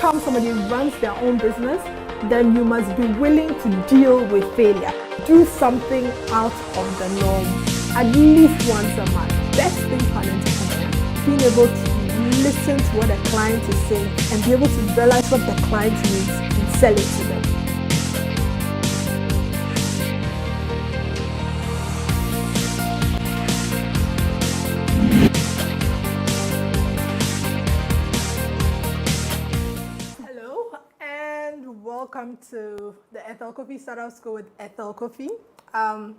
anytime somebody runs their own business, then you must be willing to deal with failure. Do something out of the norm at least once a month. Best thing for an entrepreneur, being able to listen to what a client is saying and be able to realize what the client needs and sell it to them. Welcome to the Ethel Cofie Startup School with Ethel Cofie. I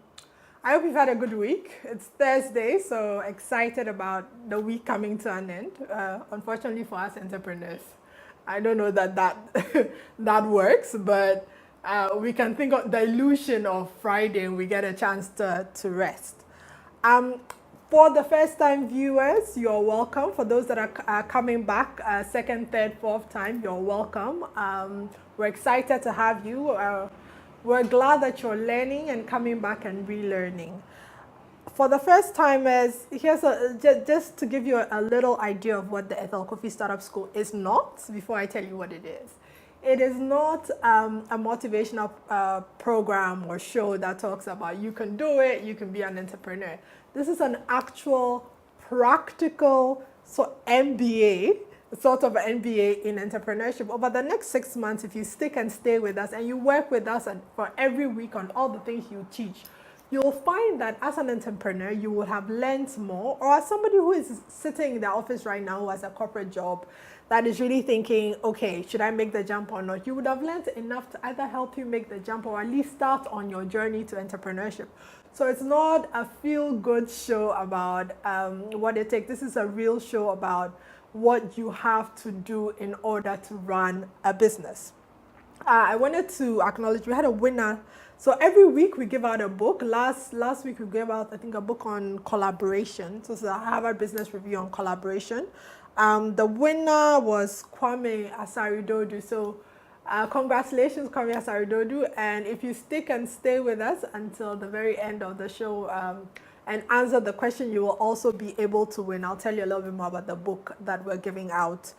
hope you've had a good week. It's Thursday, so excited about the week coming to an end. Unfortunately for us entrepreneurs, I don't know that works, but we can think of the illusion of Friday and we get a chance to rest. For the first-time viewers, you're welcome. For those that are coming back, second, third, fourth time, you're welcome. We're excited to have you. We're glad that you're learning and coming back and relearning. For the first-timers, here's just to give you a little idea of what the Ethel Cofie Startup School is not, before I tell you what it is. It is not a motivational program or show that talks about you can do it, you can be an entrepreneur. This is an actual practical MBA, sort of an MBA in entrepreneurship. Over the next 6 months, if you stick and stay with us and you work with us for every week on all the things you teach, you'll find that as an entrepreneur, you will have learned more, or as somebody who is sitting in the office right now who has a corporate job that is really thinking, okay, should I make the jump or not? You would have learned enough to either help you make the jump or at least start on your journey to entrepreneurship. So it's not a feel-good show about what it takes. This is a real show about what you have to do in order to run a business. I wanted to acknowledge we had a winner. So every week we give out a book. Last week we gave out, I think, a book on collaboration. So it's a Harvard Business Review on collaboration. The winner was Kwame Asaridodu. So congratulations, Kwame Asaridodu. And if you stick and stay with us until the very end of the show and answer the question, you will also be able to win. I'll tell you a little bit more about the book that we're giving out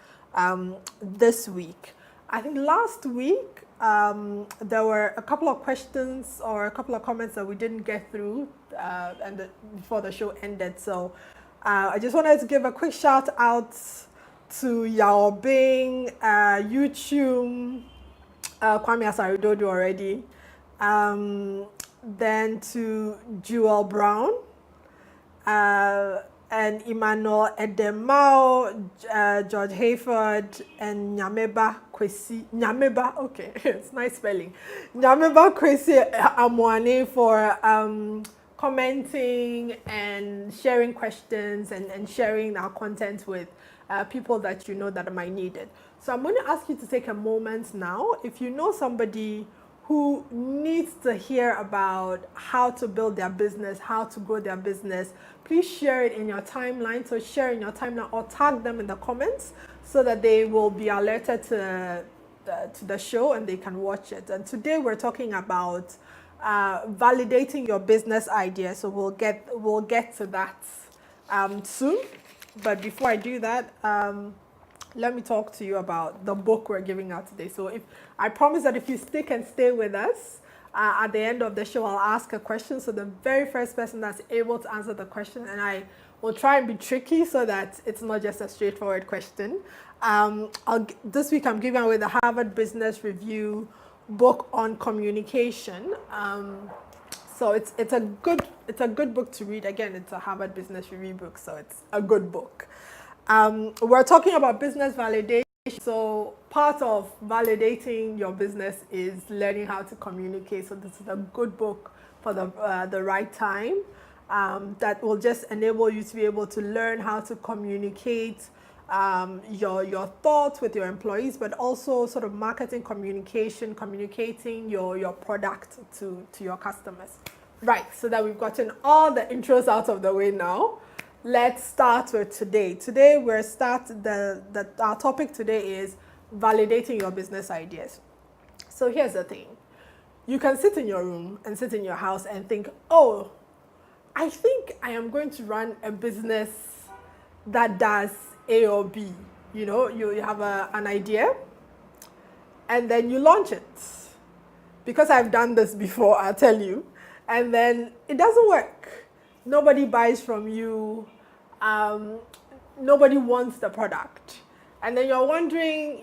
this week. I think last week there were a couple of questions or a couple of comments that we didn't get through before the show ended. So I just wanted to give a quick shout out to Yao Bing, YouTube, Kwame Asaridodu already, then to Jewel Brown, and Emmanuel Edemao, George Hayford, and Nyameba Kwesi. Nyameba, okay, it's nice spelling. Nyameba Kwesi Amwane for commenting and sharing questions and sharing our content with people that you know that might need it. So I'm going to ask you to take a moment now. If you know somebody who needs to hear about how to build their business, how to grow their business, please share it in your timeline. So share in your timeline or tag them in the comments so that they will be alerted to the show and they can watch it. And today we're talking about validating your business idea. So we'll get to that soon. But before I do that, let me talk to you about the book we're giving out today. So I promise that if you stick and stay with us, at the end of the show, I'll ask a question. So the very first person that's able to answer the question, and I will try and be tricky so that it's not just a straightforward question. This week I'm giving away the Harvard Business Review book on communication. So it's a good book to read. Again, it's a Harvard Business Review book, so it's a good book. We're talking about business validation. So part of validating your business is learning how to communicate. So this is a good book for the right time that will just enable you to be able to learn how to communicate your thoughts with your employees, but also sort of marketing communication, communicating your product to your customers. Right, so that we've gotten all the intros out of the way now. Let's start with today. Today our topic today is validating your business ideas. So here's the thing. You can sit in your room and sit in your house and think, oh, I think I am going to run a business that does A or B. You know, you have an idea and then you launch it. Because I've done this before, I'll tell you. And then it doesn't work. Nobody buys from you. Nobody wants the product. And then you're wondering,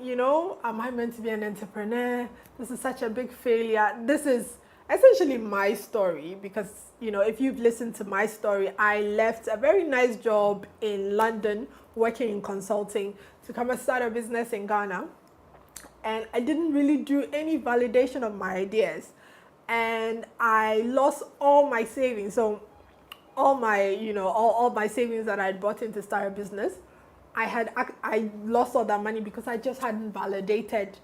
am I meant to be an entrepreneur? This is such a big failure. This is essentially my story because, if you've listened to my story, I left a very nice job in London working in consulting to come and start a business in Ghana. And I didn't really do any validation of my ideas. And I lost all my savings. So all my, all my savings that I had brought in to start a business, I lost all that money because I just hadn't validated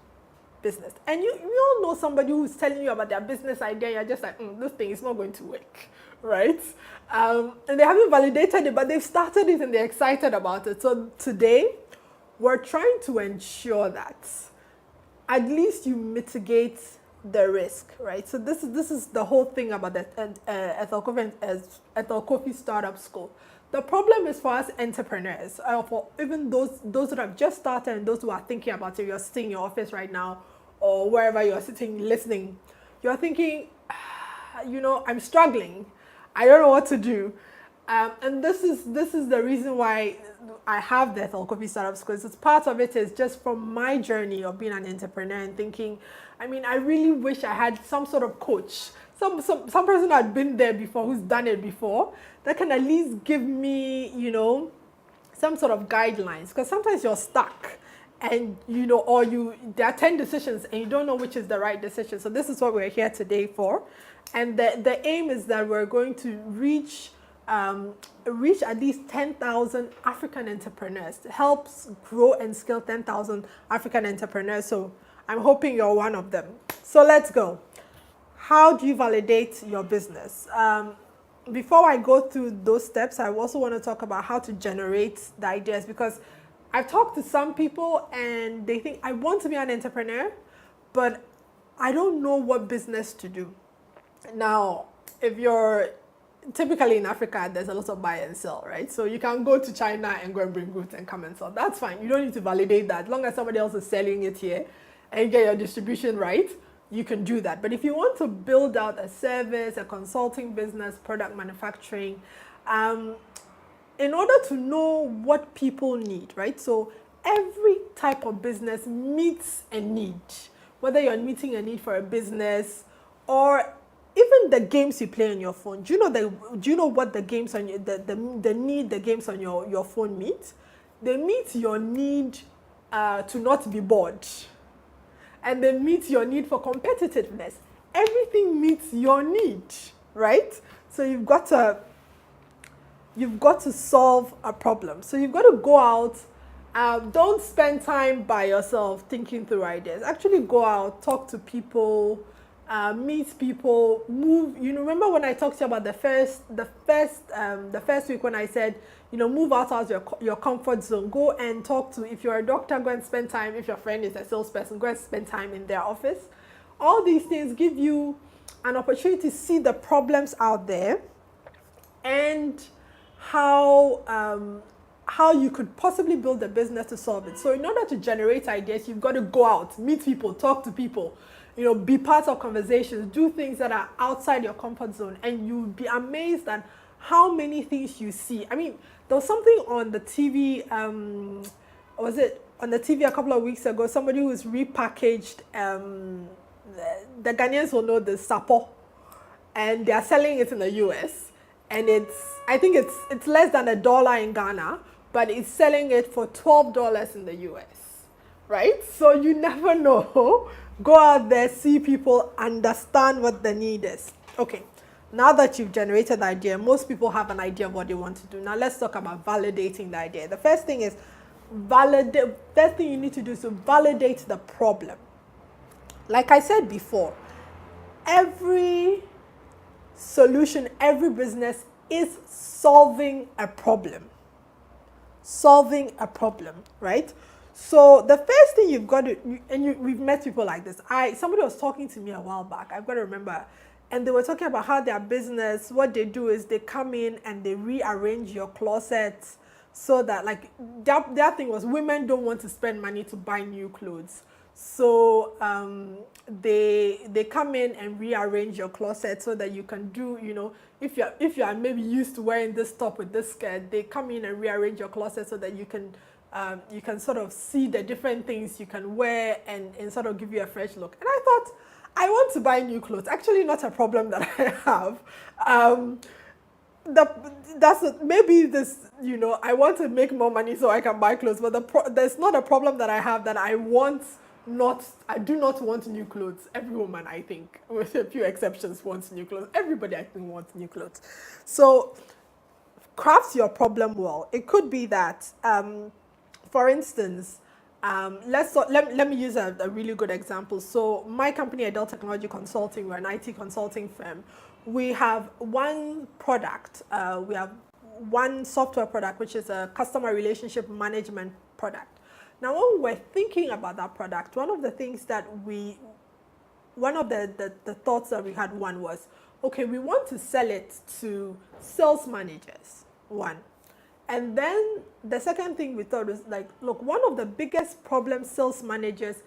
business. And you all know somebody who's telling you about their business idea, you're just like, this thing is not going to work, right? And they haven't validated it, but they've started it and they're excited about it. So today, we're trying to ensure that at least you mitigate the risk, right? So this is the whole thing about the Ethel Cofie Startup School. The problem is for us entrepreneurs, for even those that have just started and those who are thinking about it. You're sitting in your office right now or wherever you're sitting listening. You're thinking, I'm struggling. I don't know what to do. And this is the reason why I have the Ethel Cofie Startup School. It's part of it is just from my journey of being an entrepreneur and thinking, I really wish I had some sort of coach, some person that had been there before, who's done it before, that can at least give me, some sort of guidelines. Because sometimes you're stuck and, there are 10 decisions and you don't know which is the right decision. So this is what we're here today for. And the aim is that we're going to reach at least 10,000 African entrepreneurs. It helps grow and scale 10,000 African entrepreneurs. So I'm hoping you're one of them. So let's go. How do you validate your business? Before I go through those steps, I also want to talk about how to generate the ideas, because I've talked to some people and they think, I want to be an entrepreneur, but I don't know what business to do. Now, if you're typically in Africa, there's a lot of buy and sell, right? So you can go to China and go and bring goods and come and sell. That's fine. You don't need to validate that. As long as somebody else is selling it here and you get your distribution right, you can do that. But if you want to build out a service, a consulting business, product manufacturing, in order to know what people need, right? So every type of business meets a need, whether you're meeting a need for a business or even the games you play on your phone. Do you know what the games on the games on your phone meet? They meet your need to not be bored. And they meet your need for competitiveness. Everything meets your need, right? So you've got to solve a problem. So you've got to go out. Don't spend time by yourself thinking through ideas. Actually go out, talk to people, meet people, move. Remember when I talked to you about the first week when I said, move out of your comfort zone. Go and talk to, if you're a doctor, go and spend time. If your friend is a salesperson, go and spend time in their office. All these things give you an opportunity to see the problems out there and how you could possibly build a business to solve it. So in order to generate ideas, you've got to go out, meet people, talk to people, be part of conversations, do things that are outside your comfort zone, and you'll be amazed at how many things you see. There was something on the TV, was it on the TV a couple of weeks ago, somebody who's repackaged, the Ghanaians will know the sapo, and they are selling it in the US, and I think it's less than $1 in Ghana, but it's selling it for $12 in the US, right? So you never know. Go out there, see people, understand what the need is. Okay. Now that you've generated the idea, most people have an idea of what they want to do. Now let's talk about validating the idea. The first thing is first thing you need to do is to validate the problem. Like I said before, every solution, every business is solving a problem. Solving a problem, right? So the first thing you've got to, we've met people like this. Somebody was talking to me a while back. I've got to remember. And they were talking about how their business, what they do is they come in and they rearrange your closets so that, like, their thing was women don't want to spend money to buy new clothes. So they come in and rearrange your closet so that you can do, if you are maybe used to wearing this top with this skirt, they come in and rearrange your closet so that you can sort of see the different things you can wear and sort of give you a fresh look. And I thought, I want to buy new clothes. Actually, not a problem that I have. Maybe this, I want to make more money so I can buy clothes, but there's not a problem that I have that I do not want new clothes. Every woman, I think, with a few exceptions, wants new clothes. Everybody, I think, wants new clothes. So craft your problem well. It could be that, for instance, let me use a really good example. So my company, Adult Technology Consulting, we're an IT consulting firm. We have one product. We have one software product, which is a customer relationship management product. Now, when we're thinking about that product, one of the thoughts that we had was, okay, we want to sell it to sales managers, one. And then the second thing we thought was like, look, one of the biggest problems sales managers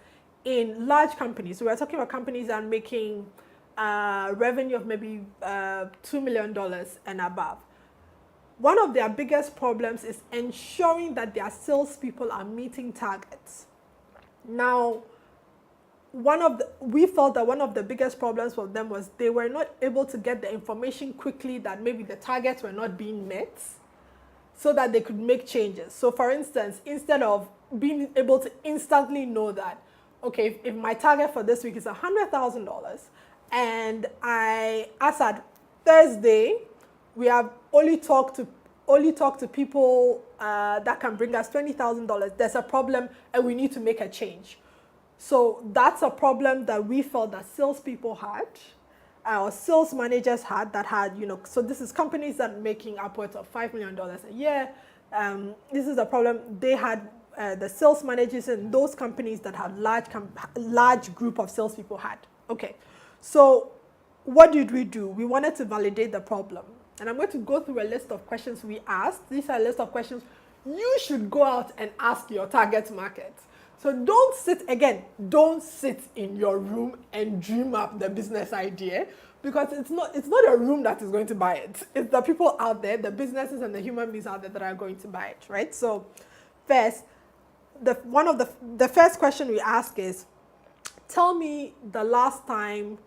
in large companies, so we're talking about companies that are making revenue of maybe $2 million and above. One of their biggest problems is ensuring that their salespeople are meeting targets. Now, we felt that one of the biggest problems for them was they were not able to get the information quickly that maybe the targets were not being met so that they could make changes. So for instance, instead of being able to instantly know that, okay, if my target for this week is $100,000 and as at Thursday, we have only talked to people that can bring us $20,000. There's a problem, and we need to make a change. So that's a problem that we felt that salespeople had, or sales managers had. So this is companies that are making upwards of $5 million a year. This is a problem they had. The sales managers in those companies that have large group of salespeople had. Okay, so what did we do? We wanted to validate the problem. And I'm going to go through a list of questions we asked. These are a list of questions you should go out and ask your target market. So don't sit in your room and dream up the business idea, because it's not a room that is going to buy it. It's the people out there, the businesses and the human beings out there that are going to buy it, right? So first, the first question we ask is, tell me the last time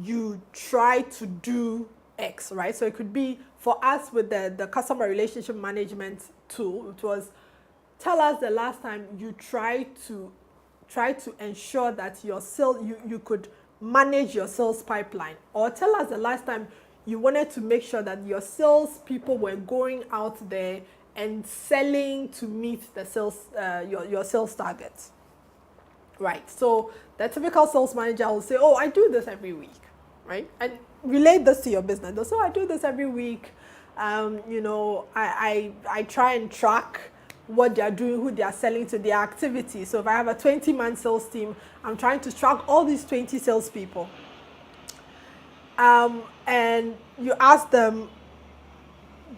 you tried to do X, right? So it could be, for us with the customer relationship management tool, it was, tell us the last time you tried to ensure that your you could manage your sales pipeline, or tell us the last time you wanted to make sure that your sales people were going out there and selling to meet the sales your sales targets, right? So the typical sales manager will say, oh, I do this every week, right? And relate this to your business. They'll say, I do this every week. I try and track what they are doing, who they are selling to, their activities. So if I have a 20-man sales team, I'm trying to track all these 20 salespeople. And you ask them,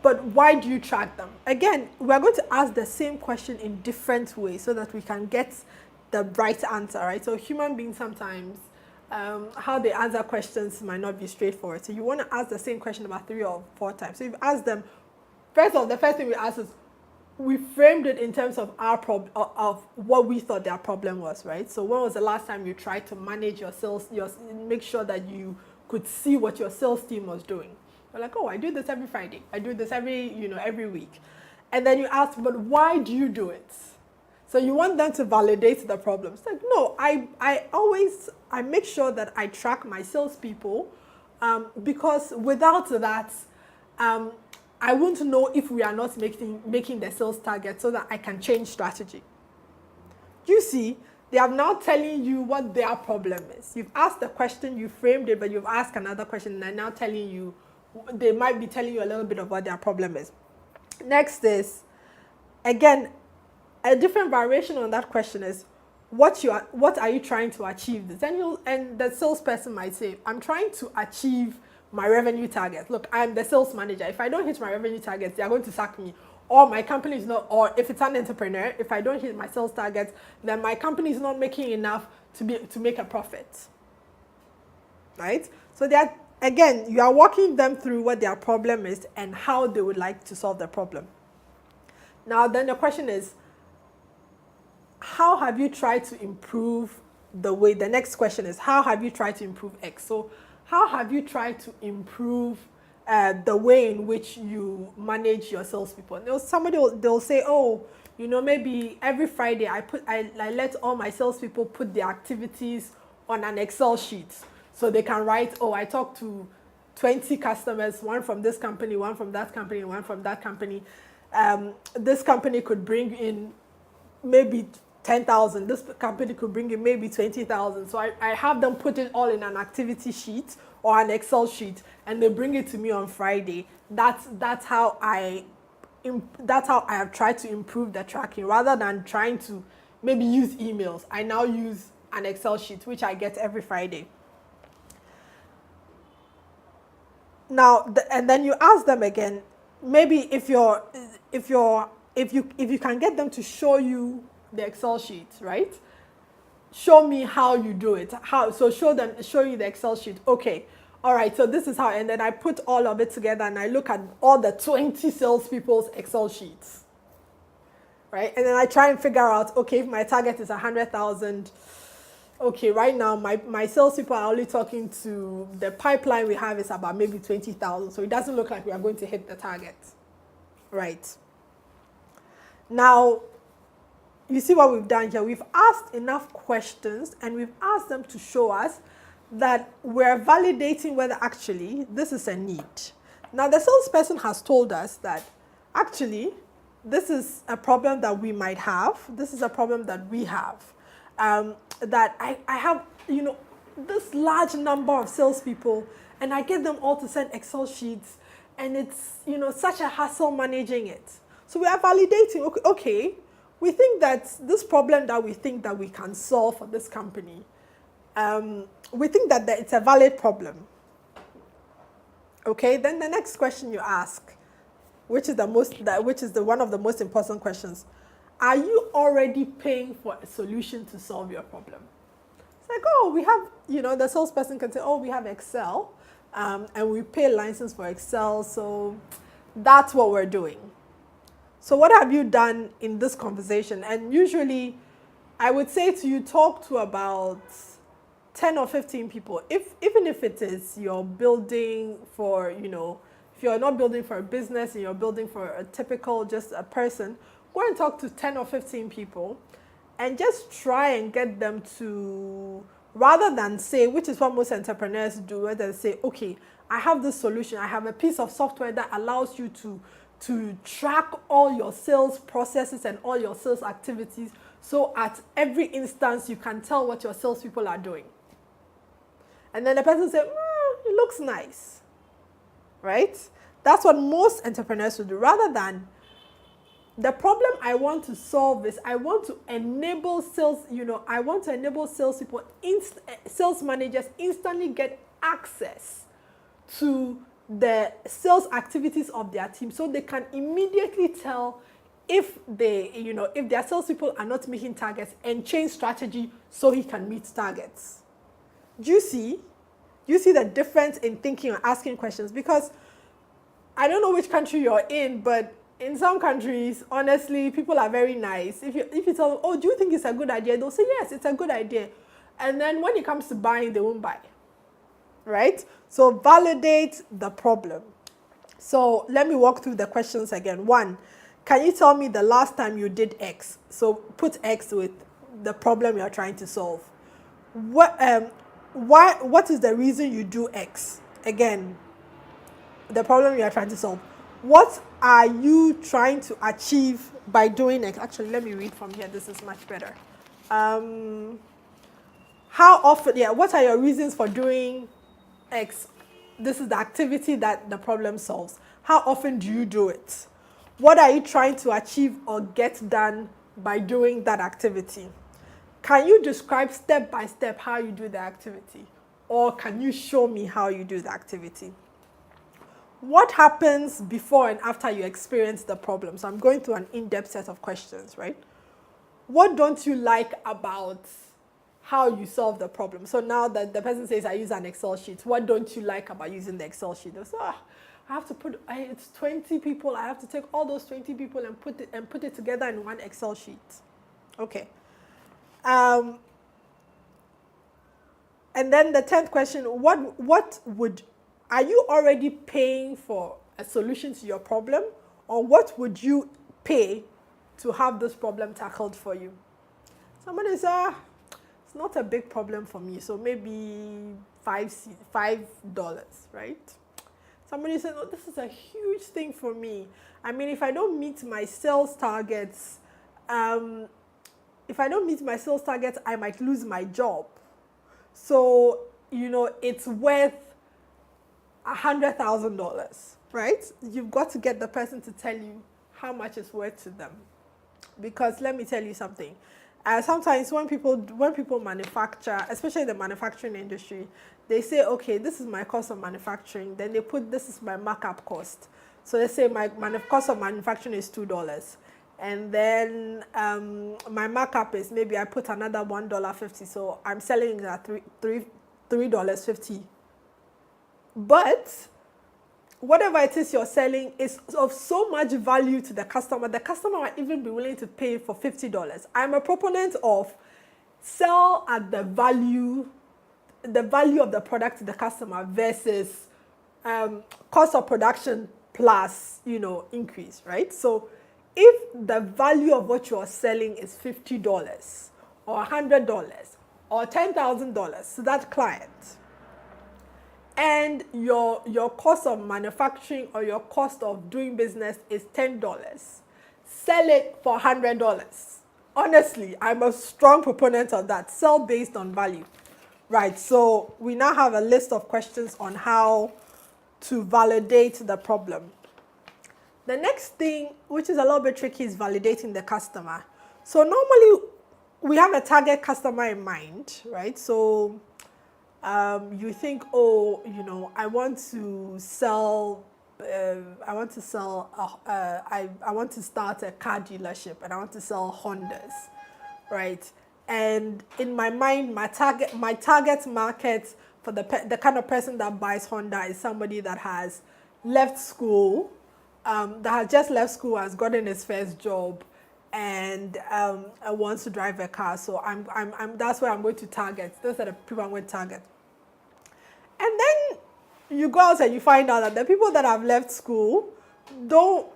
but why do you track them? Again, we're going to ask the same question in different ways so that we can get the right answer, right? So human beings sometimes, how they answer questions might not be straightforward. So you want to ask the same question about 3 or 4 times. So you've asked them, the first thing we asked is, we framed it in terms of of what we thought their problem was, right? So when was the last time you tried to manage your sales, make sure that you could see what your sales team was doing? They're like, oh, I do this every Friday. I do this every week. And then you ask, but why do you do it? So you want them to validate the problem. It's like, no, I make sure that I track my salespeople, because without that, I won't know if we are not making the sales target, so that I can change strategy. You see, they are now telling you what their problem is. You've asked the question, you framed it, but you've asked another question, and they're now telling you, they might be telling you a little bit of what their problem is. Next is, again, a different variation on that question is, what are you trying to achieve this? And the salesperson might say, I'm trying to achieve my revenue targets. Look, I'm the sales manager. If I don't hit my revenue targets, they are going to sack me. Or my company is not, or if it's an entrepreneur, if I don't hit my sales targets, then my company is not making enough to make a profit, right? So that, again, you are walking them through what their problem is and how they would like to solve the problem. Now, then the question is, how have you tried to improve the next question is, how have you tried to improve X? So how have you tried to improve the way in which you manage your salespeople? They'll say, oh, maybe every Friday I let all my salespeople put their activities on an Excel sheet. So they can write, oh, I talked to 20 customers, one from this company, one from that company, one from that company. This company could bring in maybe 10,000. This company could bring in maybe 20,000. So I have them put it all in an activity sheet or an Excel sheet, and they bring it to me on Friday. That's how I have tried to improve the tracking, rather than trying to maybe use emails. I now use an Excel sheet, which I get every Friday. Now, and then you ask them again, maybe if you can get them to show you the Excel sheet, right? Show me how you do it. So show you the Excel sheet. Okay, all right, so this is how, and then I put all of it together and I look at all the 20 salespeople's Excel sheets, right? And then I try and figure out, okay, if my target is 100,000, okay, right now my salespeople are only talking to, the pipeline we have is about maybe 20,000. So it doesn't look like we are going to hit the target, right? Now, you see what we've done here? We've asked enough questions and we've asked them to show us that we're validating whether actually this is a need. Now, the salesperson has told us that actually this is a problem that we might have. This is a problem that we have. That I have, this large number of salespeople, and I get them all to send Excel sheets, and it's, such a hassle managing it. So we are validating, okay, we think that this problem that we think that we can solve for this company, we think that it's a valid problem. Okay, then the next question you ask, which is one of the most important questions, are you already paying for a solution to solve your problem? It's like, oh, we have, the salesperson can say, oh, we have Excel, and we pay a license for Excel, so that's what we're doing. So what have you done in this conversation? And usually, I would say to you, talk to about 10 or 15 people. Even if it is you're building for, if you're not building for a business and you're building for a typical, just a person, go and talk to 10 or 15 people and just try and get them to, rather than say, which is what most entrepreneurs do, where they say, okay, I have this solution. I have a piece of software that allows you to track all your sales processes and all your sales activities. So at every instance, you can tell what your salespeople are doing. And then the person said, it looks nice, right? That's what most entrepreneurs would do, rather than, the problem I want to solve is I want to enable sales, I want to enable salespeople, sales managers instantly get access to the sales activities of their team, so they can immediately tell if if their salespeople are not meeting targets, and change strategy so he can meet targets. Do you see? You see the difference in thinking or asking questions? Because I don't know which country you're in, but in some countries, honestly, people are very nice. If you tell them, oh, do you think it's a good idea? They'll say, yes, it's a good idea. And then when it comes to buying, they won't buy. Right? So validate the problem. So let me walk through the questions again. 1, can you tell me the last time you did X? So put X with the problem you're trying to solve. What is the reason you do X? Again, the problem you are trying to solve. What are you trying to achieve by doing X? Actually, let me read from here. This is much better. How often, what are your reasons for doing X? This is the activity that the problem solves. How often do you do it? What are you trying to achieve or get done by doing that activity? Can you describe step by step how you do the activity? Or can you show me how you do the activity? What happens before and after you experience the problem? So I'm going through an in-depth set of questions, right? What don't you like about how you solve the problem. So now that the person says, I use an Excel sheet, what don't you like about using the Excel sheet? They say, I have to it's 20 people. I have to take all those 20 people and put it together in one Excel sheet. Okay. And then the 10th question, are you already paying for a solution to your problem, or what would you pay to have this problem tackled for you? Somebody says, it's not a big problem for me, so maybe $5, right? Somebody says, this is a huge thing for me. I mean, if I don't meet my sales targets, I might lose my job. So, it's worth $100,000, right? You've got to get the person to tell you how much it's worth to them. Because let me tell you something. Sometimes when people manufacture, especially in the manufacturing industry, they say, okay, this is my cost of manufacturing. Then they put, this is my markup cost. So they say my cost of manufacturing is $2. And then my markup is, maybe I put another $1.50. So I'm selling it at $3.50. But whatever it is you're selling is of so much value to the customer might even be willing to pay for $50. I'm a proponent of sell at the value of the product to the customer versus cost of production plus, increase, right? So if the value of what you're selling is $50 or $100 or $10,000 to that client, and your cost of manufacturing or your cost of doing business is $10, sell it for $100. Honestly, I'm a strong proponent of that. Sell based on value. Right, so we now have a list of questions on how to validate the problem. The next thing, which is a little bit tricky, is validating the customer. So normally, we have a target customer in mind, right? So you think, I want to sell, I want to start a car dealership, and I want to sell Hondas, right? And in my mind, my target market for the kind of person that buys Honda is somebody that has left school, has gotten his first job, and wants to drive a car. So that's where I'm going to target. Those are the people I'm going to target. And then you go out and you find out that the people that have left school don't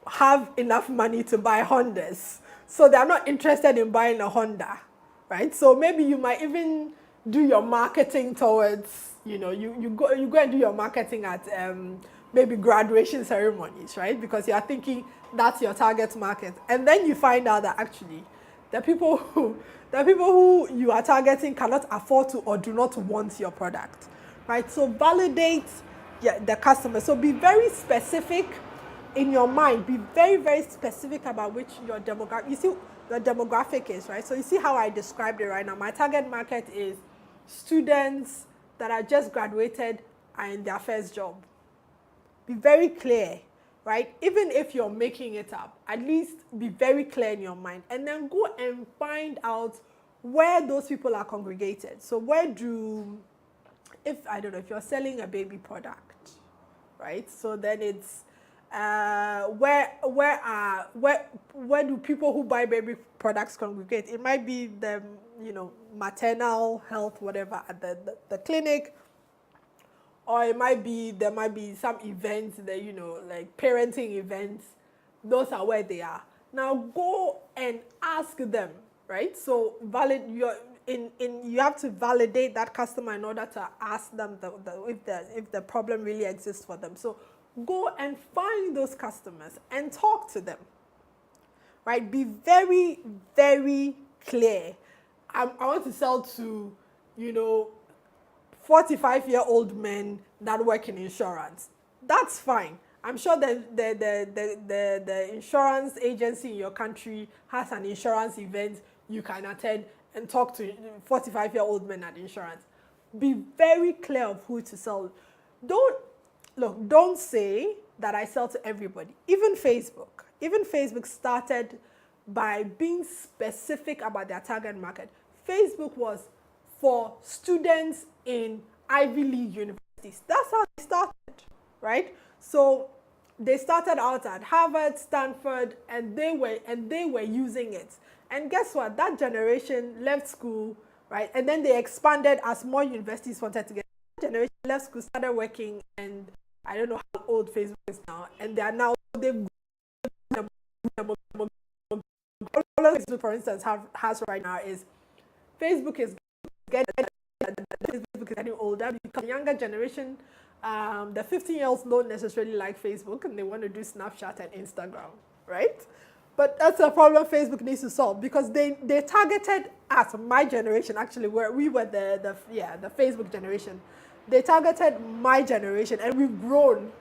have enough money to buy Hondas. So they're not interested in buying a Honda, right? So maybe you might even do your marketing towards, you go and do your marketing at maybe graduation ceremonies, right? Because you're thinking that's your target market. And then you find out that actually the people who you are targeting cannot afford to or do not want your product, right? So validate the customer. So be very specific in your mind. Be very, very specific about which your demographic. You see, the demographic is, right? So you see how I described it right now. My target market is students that are just graduated and in their first job. Be very clear, right? Even if you're making it up, at least be very clear in your mind. And then go and find out where those people are congregated. So if you're selling a baby product, right? So then it's where do people who buy baby products congregate? It might be the maternal health, whatever, at the clinic, or there might be some events that like parenting events. Those are where they are. Now go and ask them, right? So you have to validate that customer in order to ask them if the problem really exists for them. So go and find those customers and talk to them, right? Be very, very clear. I want to sell to, 45-year-old men that work in insurance. That's fine. I'm sure the insurance agency in your country has an insurance event you can attend and talk to 45-year-old men at insurance. Be very clear of who to sell. Don't say that I sell to everybody. Even Facebook started by being specific about their target market. Facebook was for students in Ivy League universities. That's how they started, right? So they started out at Harvard, Stanford, and they were using it. And guess what? That generation left school, right? And then they expanded as more universities wanted to get. That generation left school, started working, and I don't know how old Facebook is now, and they are now they've Facebook, for instance, has right now is Facebook is getting older because the younger generation, the 15-year-olds don't necessarily like Facebook and they want to do Snapchat and Instagram, right? But that's a problem Facebook needs to solve because they targeted us, my generation actually, where we were the Facebook generation. They targeted my generation and we've grown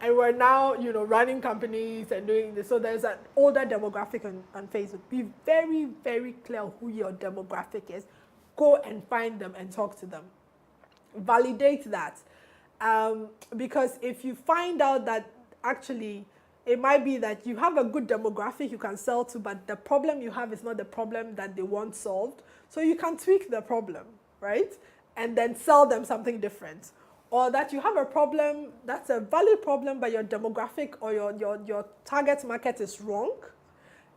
and we're now, running companies and doing this. So there's an older demographic on Facebook. Be very, very clear who your demographic is. Go and find them and talk to them. Validate that. Because if you find out that actually it might be that you have a good demographic you can sell to, but the problem you have is not the problem that they want solved. So you can tweak the problem, right? And then sell them something different. Or that you have a problem, that's a valid problem, but your demographic or your target market is wrong.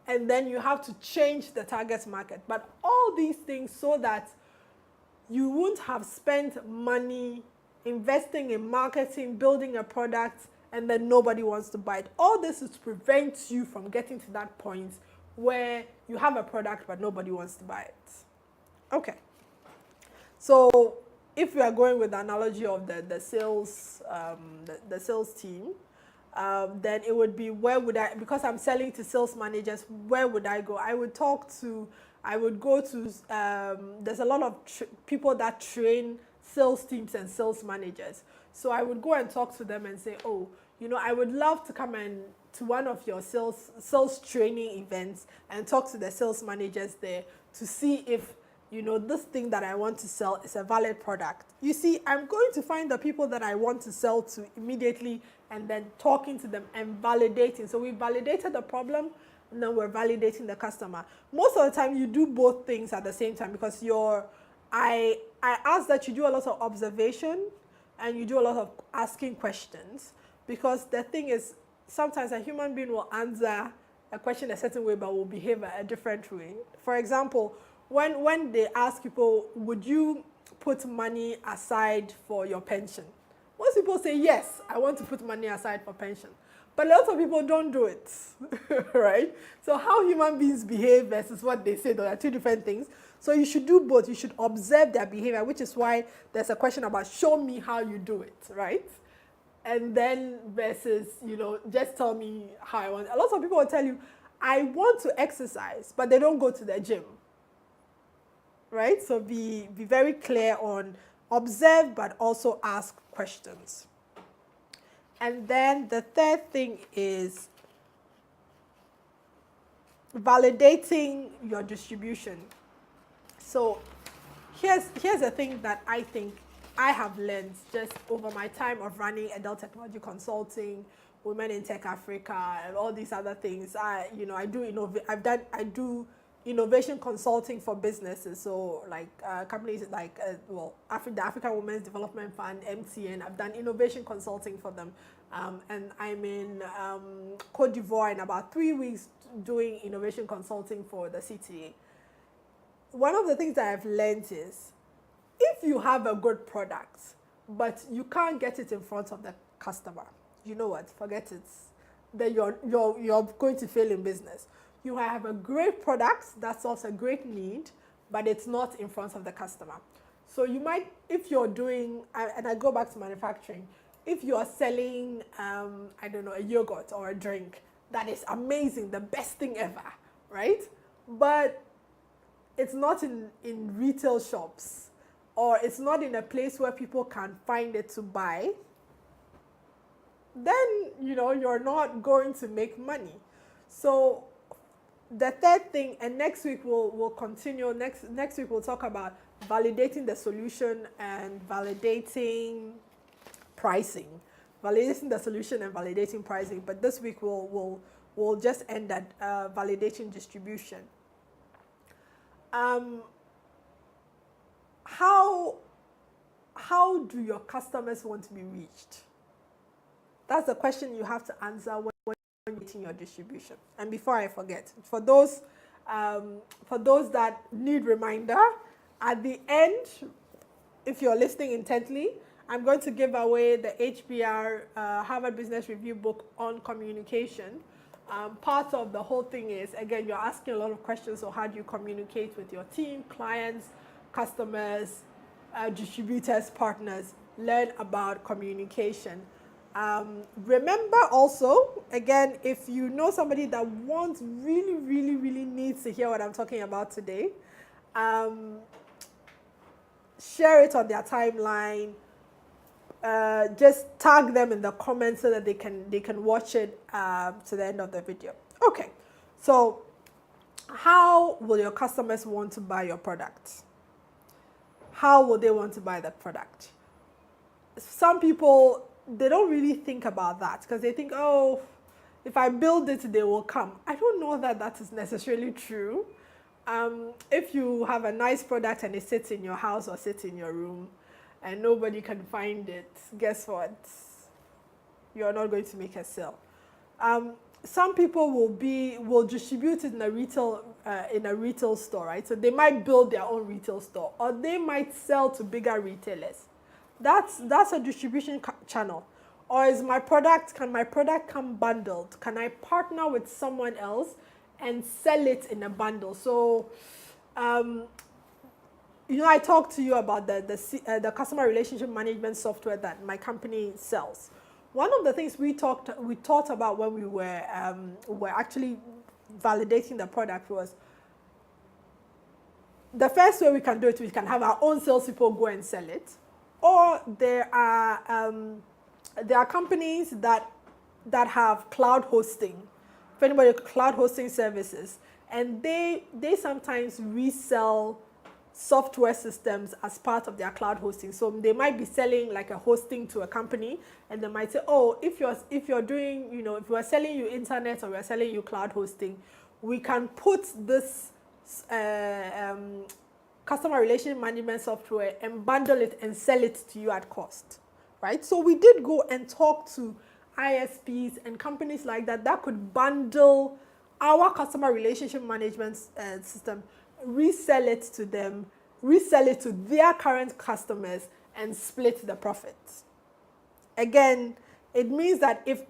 And then you have to change the target market. But all these things so that you won't have spent money investing in marketing, building a product, and then nobody wants to buy it. All this is to prevent you from getting to that point where you have a product but nobody wants to buy it. Okay. So if we are going with the analogy of the sales team, then it would be because I'm selling to sales managers, where would I go? I would go to, there's a lot of people that train sales teams and sales managers. So I would go and talk to them and say, oh, I would love to come to one of your sales training events and talk to the sales managers there to see if this thing that I want to sell is a valid product. You see, I'm going to find the people that I want to sell to immediately and then talking to them and validating. So we validated the problem and then we're validating the customer. Most of the time you do both things at the same time because I ask that you do a lot of observation and you do a lot of asking questions because the thing is sometimes a human being will answer a question a certain way but will behave a different way. For example, when they ask people, would you put money aside for your pension? Most people say, yes, I want to put money aside for pension. But lots of people don't do it, right? So how human beings behave versus what they say, those are two different things. So you should do both. You should observe their behavior, which is why there's a question about show me how you do it, right? And then versus, just tell me how I want. A lot of people will tell you, I want to exercise, but they don't go to the gym. Right? So be very clear on observe, but also ask questions. And then the third thing is validating your distribution. So here's the thing that I think I have learned just over my time of running adult technology consulting, Women in Tech Africa, and all these other things. I do innovation consulting for businesses, so like companies like the African Women's Development Fund, MTN. I've done innovation consulting for them, and I'm in Cote d'Ivoire in about 3 weeks doing innovation consulting for the CTA. One of the things that I've learned is if you have a good product but you can't get it in front of the customer, you know what? Forget it. Then you're going to fail in business. You have a great product that solves a great need, but it's not in front of the customer. So you might, if you're doing, and I go back to manufacturing, if you are selling, a yogurt or a drink, that is amazing, the best thing ever, right? But it's not in retail shops, or it's not in a place where people can find it to buy, then, you're not going to make money. So the third thing, and next week we'll continue, next week we'll talk about validating the solution and validating pricing. Validating the solution and validating pricing. But this week we'll just end at validating distribution. how do your customers want to be reached? That's the question you have to answer when you're getting your distribution. And before I forget, for those that need reminder, at the end, if you're listening intently, I'm going to give away the HBR Harvard Business Review book on communication. Part of the whole thing is, again, you're asking a lot of questions. So how do you communicate with your team, clients, customers, distributors, partners? Learn about communication. Remember also, again, if you know somebody that really needs to hear what I'm talking about today, share it on their timeline. Just tag them in the comments so that they can watch it to the end of the video. Okay, so how will your customers want to buy your product? How will they want to buy that product? Some people, they don't really think about that because they think, oh, if I build it, they will come. I don't know that that is necessarily true. If you have a nice product and it sits in your house or sits in your room and nobody can find it, guess what? You're not going to make a sale. Some people will distribute it in a retail store, right? So they might build their own retail store, or they might sell to bigger retailers. That's a distribution channel. Or can my product come bundled? Can I partner with someone else and sell it in a bundle? So, I talked to you about the customer relationship management software that my company sells. One of the things we thought about when we were actually validating the product was the first way we can do it. We can have our own salespeople go and sell it. Or there are companies that have cloud hosting, for anybody, cloud hosting services, and they sometimes resell software systems as part of their cloud hosting. So they might be selling like a hosting to a company, and they might say, oh, if you're doing, if we're selling you internet or we're selling you cloud hosting, we can put this customer relationship management software and bundle it and sell it to you at cost, right? So we did go and talk to ISPs and companies like that could bundle our customer relationship management system, resell it to them, resell it to their current customers, and split the profits. Again, it means that if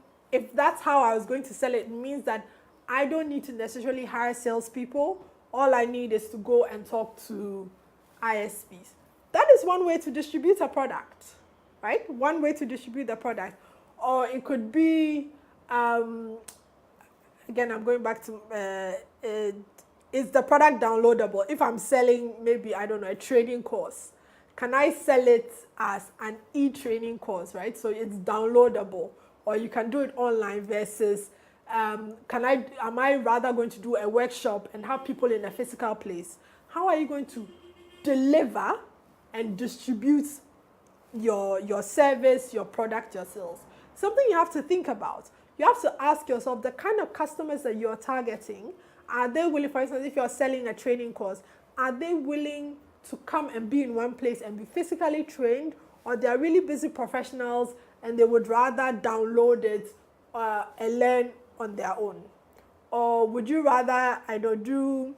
that's how I was going to sell it, it means that I don't need to necessarily hire salespeople. All I need is to go and talk to ISPs. That is one way to distribute a product, right? One way to distribute the product. Or it could be, again, I'm going back to, is the product downloadable? If I'm selling maybe, I don't know, a training course, can I sell it as an e-training course, right? So it's downloadable, or you can do it online versus am I rather going to do a workshop and have people in a physical place? How are you going to deliver and distribute your service, your product, your sales? Something you have to think about. You have to ask yourself the kind of customers that you're targeting. Are they willing, for instance, if you're selling a training course, are they willing to come and be in one place and be physically trained, or they're really busy professionals and they would rather download it and learn on their own? Or would you rather do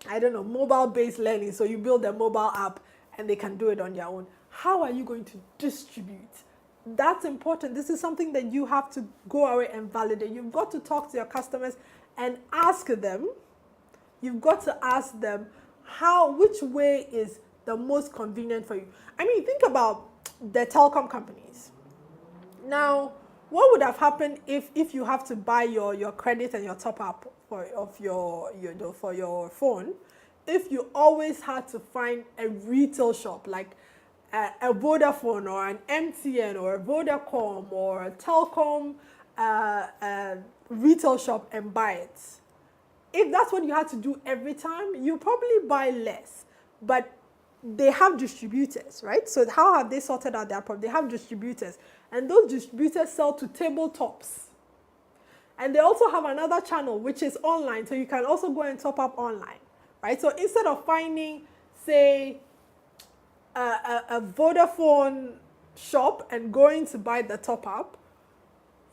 mobile-based learning, so you build a mobile app and they can do it on their own? How are you going to distribute? That's important. This is something that you have to go away and validate. You've got to talk to your customers and ask them. You've got to ask them which way is the most convenient for you. I mean, think about the telecom companies. Now, what would have happened if you have to buy your credit and your top up for your phone, if you always had to find a retail shop like a Vodafone or an MTN or a Vodacom or a Telcom retail shop and buy it? If that's what you had to do every time, you probably buy less. But they have distributors, right? So how have they sorted out their problem? They have distributors, and those distributors sell to tabletops. And they also have another channel, which is online, so you can also go and top up online, right? So instead of finding, say, a Vodafone shop and going to buy the top up,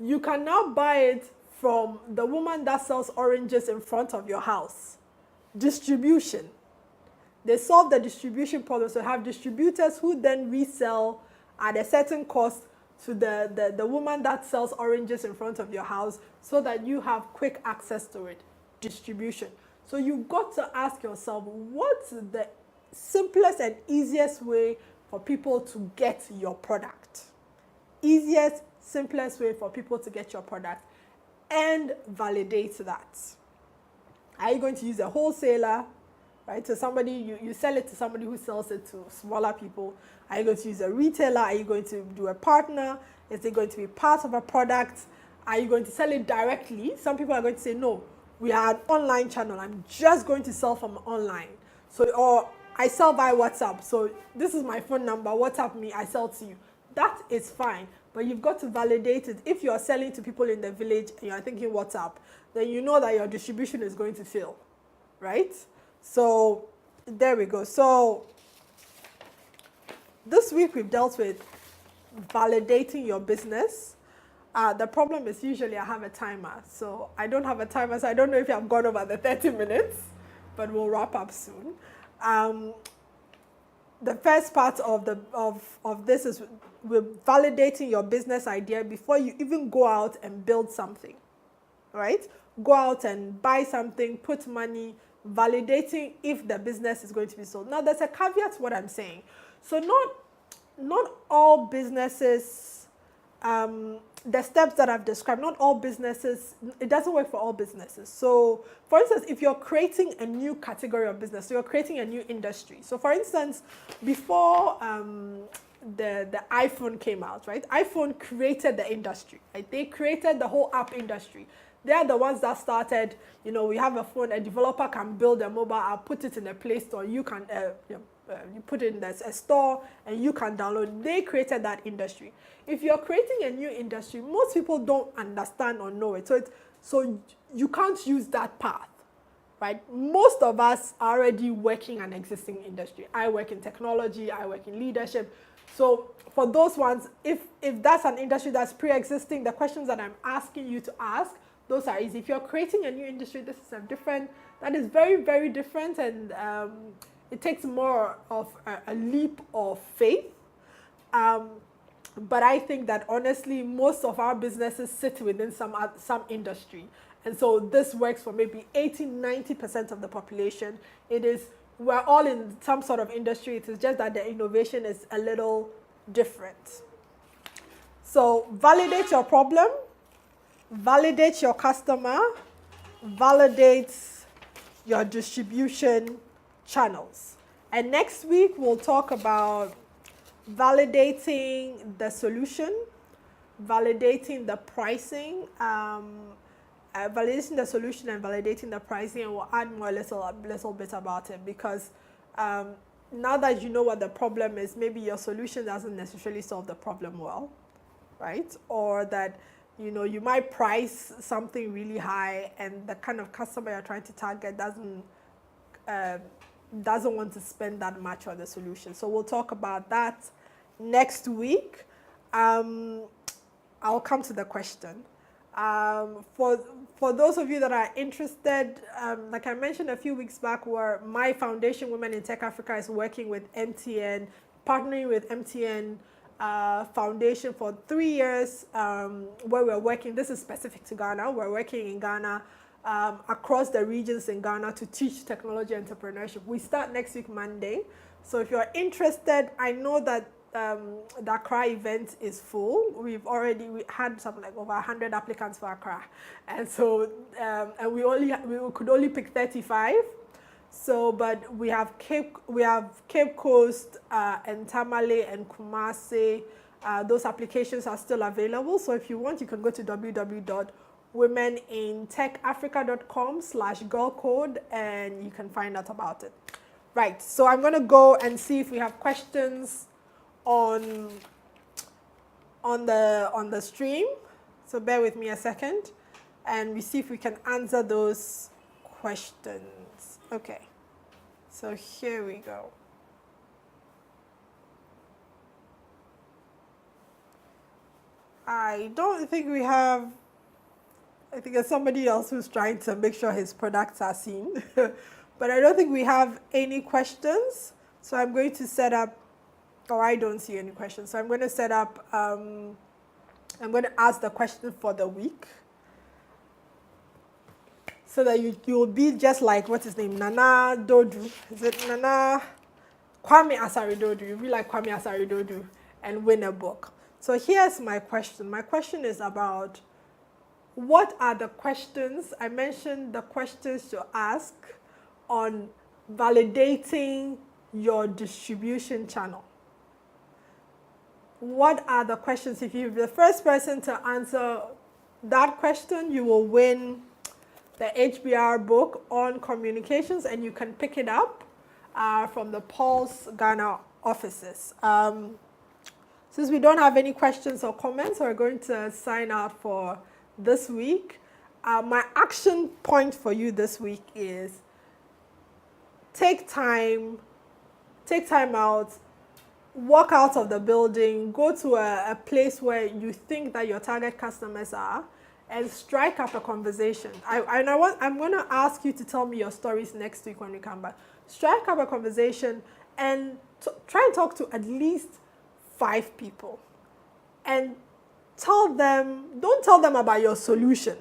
you can now buy it from the woman that sells oranges in front of your house. Distribution. They solve the distribution problem. So have distributors who then resell at a certain cost to the woman that sells oranges in front of your house so that you have quick access to it. Distribution. So you've got to ask yourself, what's the simplest and easiest way for people to get your product? Easiest, simplest way for people to get your product, and validate that. Are you going to use a wholesaler, right? So somebody, you sell it to somebody who sells it to smaller people. Are you going to use a retailer? Are you going to do a partner? Is it going to be part of a product? Are you going to sell it directly? Some people are going to say, no, we are an online channel. I'm just going to sell from online. So, or I sell by WhatsApp. So this is my phone number. WhatsApp me, I sell to you. That is fine. But you've got to validate it. If you're selling to people in the village and you're thinking WhatsApp, then you know that your distribution is going to fail, right? So there we go. So this week we've dealt with validating your business. The problem is usually I have a timer. So I don't have a timer, so I don't know if I've gone over the 30 minutes, but we'll wrap up soon. The first part of this is with validating your business idea before you even go out and build something, right? Go out and buy something, put money, validating if the business is going to be sold. Now, there's a caveat to what I'm saying. So not all businesses, the steps that I've described, not all businesses, it doesn't work for all businesses. So, for instance, if you're creating a new category of business, so you're creating a new industry. So, for instance, before the iPhone came out, right? iPhone created the industry, right? They created the whole app industry. They are the ones that started, we have a phone, a developer can build a mobile app, put it in a Play Store, you can, you put it in a store and you can download. They created that industry. If you're creating a new industry, most people don't understand or know it. So you can't use that path, right? Most of us are already working an existing industry. I work in technology, I work in leadership. So for those ones, if that's an industry that's pre-existing, the questions that I'm asking you to ask, those are easy. If you're creating a new industry, this is that is very, very different, and it takes more of a leap of faith. But I think that honestly, most of our businesses sit within some industry. And so this works for maybe 80-90% of the population. We're all in some sort of industry. It is just that the innovation is a little different. So validate your problem, validate your customer, validate your distribution channels. And next week, we'll talk about validating the solution, validating the pricing, validating the solution and validating the pricing, and we'll add more a little bit about it, because now that you know what the problem is, maybe your solution doesn't necessarily solve the problem well, right? Or that you might price something really high and the kind of customer you're trying to target doesn't want to spend that much on the solution. So we'll talk about that next week. I'll come to the question. For those of you that are interested, like I mentioned a few weeks back, where my foundation, Women in Tech Africa, is working with MTN, partnering with MTN Foundation for 3 years, where we're working. This is specific to Ghana. We're working in Ghana, across the regions in Ghana, to teach technology entrepreneurship. We start next week, Monday. So if you're interested, I know that the Accra event is full. We had something like over 100 applicants for Accra, and so and we could only pick 35. So, but we have Cape Coast and Tamale and Kumasi. Those applications are still available. So if you want, you can go to www.womenintechafrica.com/girl code and you can find out about it. Right. So I'm going to go and see if we have questions on the stream. So bear with me a second and we see if we can answer those questions. Okay, so here we go. I don't think we have, I think there's somebody else who's trying to make sure his products are seen. But I don't think we have any questions. So I'm going to set up, or I don't see any questions. So I'm going to set up, I'm going to ask the question for the week. So that you will be just like, what's his name, Nana Dodu. Is it Nana? Kwame Asari Dodu. You'll be like Kwame Asari Dodu and win a book. So here's my question. My question is about, what are the questions? I mentioned the questions to ask on validating your distribution channel. What are the questions? If you're the first person to answer that question, you will win the HBR book on communications, and you can pick it up from the Pulse Ghana offices. Since we don't have any questions or comments, we're going to sign out for this week. My action point for you this week is take time out, walk out of the building, go to a place where you think that your target customers are, and strike up a conversation. I'm going to ask you to tell me your stories next week when we come back. Strike up a conversation and try and talk to at least 5 people. And don't tell them about your solution.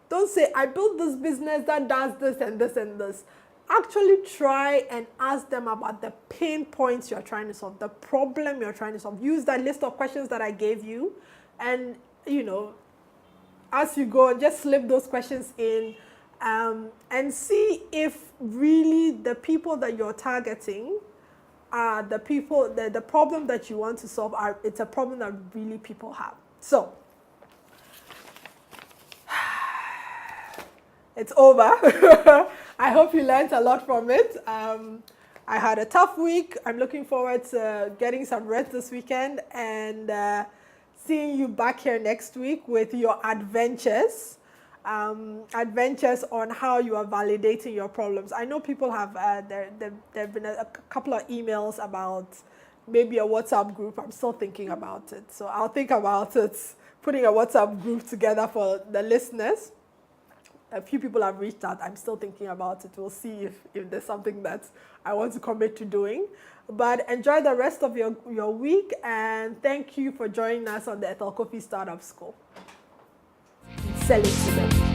Don't say, I built this business that does this and this and this. Actually try and ask them about the pain points you're trying to solve, the problem you're trying to solve. Use that list of questions that I gave you, and, you know, as you go, just slip those questions in and see if really the people that you're targeting are the people, the problem that you want to solve, it's a problem that really people have. So, it's over. I hope you learned a lot from it. I had a tough week. I'm looking forward to getting some rest this weekend and seeing you back here next week with your adventures. Adventures on how you are validating your problems. I know people have, there have been a couple of emails about maybe a WhatsApp group. I'm still thinking about it. So I'll think about it, putting a WhatsApp group together for the listeners. A few people have reached out. I'm still thinking about it. We'll see if there's something that I want to commit to doing. But enjoy the rest of your week, and thank you for joining us on the Ethel Cofie Startup School. Sell it to them.